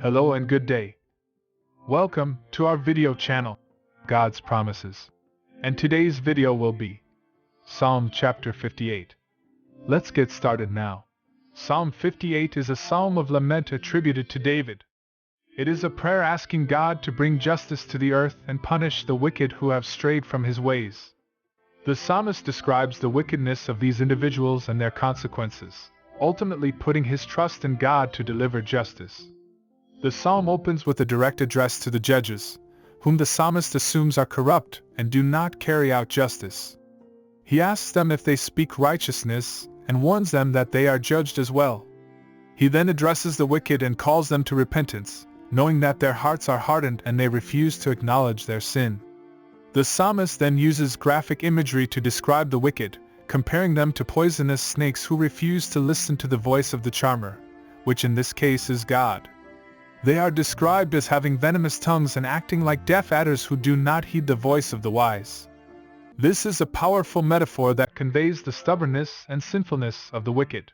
Hello and good day. Welcome to our video channel, God's Promises. And today's video will be Psalm chapter 58. Let's get started now. Psalm 58 is a psalm of lament attributed to David. It is a prayer asking God to bring justice to the earth and punish the wicked who have strayed from his ways. The psalmist describes the wickedness of these individuals and their consequences, ultimately putting his trust in God to deliver justice. The psalm opens with a direct address to the judges, whom the psalmist assumes are corrupt and do not carry out justice. He asks them if they speak righteousness and warns them that they are judged as well. He then addresses the wicked and calls them to repentance, knowing that their hearts are hardened and they refuse to acknowledge their sin. The psalmist then uses graphic imagery to describe the wicked, comparing them to poisonous snakes who refuse to listen to the voice of the charmer, which in this case is God. They are described as having venomous tongues and acting like deaf adders who do not heed the voice of the wise. This is a powerful metaphor that conveys the stubbornness and sinfulness of the wicked.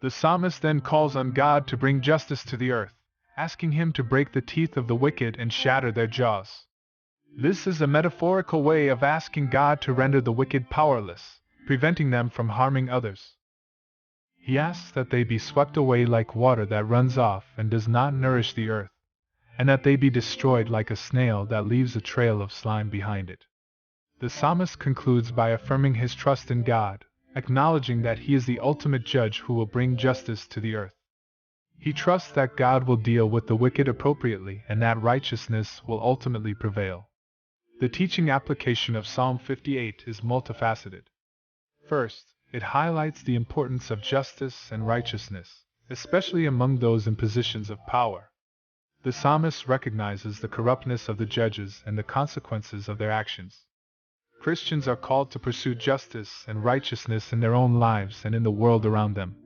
The psalmist then calls on God to bring justice to the earth, asking him to break the teeth of the wicked and shatter their jaws. This is a metaphorical way of asking God to render the wicked powerless, preventing them from harming others. He asks that they be swept away like water that runs off and does not nourish the earth, and that they be destroyed like a snail that leaves a trail of slime behind it. The psalmist concludes by affirming his trust in God, acknowledging that he is the ultimate judge who will bring justice to the earth. He trusts that God will deal with the wicked appropriately and that righteousness will ultimately prevail. The teaching application of Psalm 58 is multifaceted. First, it highlights the importance of justice and righteousness, especially among those in positions of power. The psalmist recognizes the corruptness of the judges and the consequences of their actions. Christians are called to pursue justice and righteousness in their own lives and in the world around them.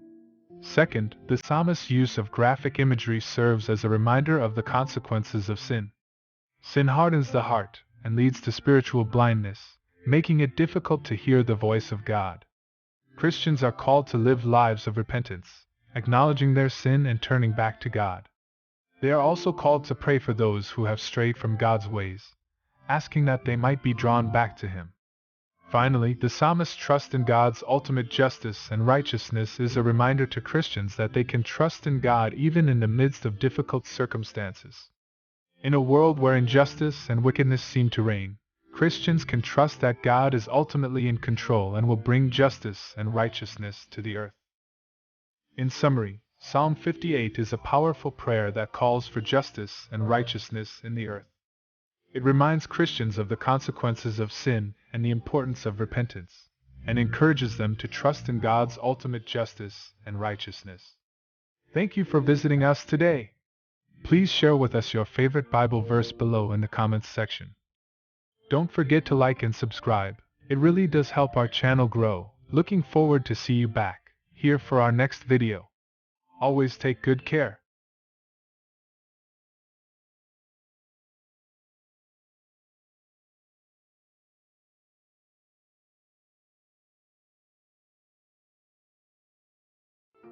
Second, the psalmist's use of graphic imagery serves as a reminder of the consequences of sin. Sin hardens the heart and leads to spiritual blindness, making it difficult to hear the voice of God. Christians are called to live lives of repentance, acknowledging their sin and turning back to God. They are also called to pray for those who have strayed from God's ways, asking that they might be drawn back to Him. Finally, the psalmist's trust in God's ultimate justice and righteousness is a reminder to Christians that they can trust in God even in the midst of difficult circumstances. In a world where injustice and wickedness seem to reign, Christians can trust that God is ultimately in control and will bring justice and righteousness to the earth. In summary, Psalm 58 is a powerful prayer that calls for justice and righteousness in the earth. It reminds Christians of the consequences of sin and the importance of repentance, and encourages them to trust in God's ultimate justice and righteousness. Thank you for visiting us today. Please share with us your favorite Bible verse below in the comments section. Don't forget to like and subscribe. It really does help our channel grow. Looking forward to see you back here for our next video. Always take good care.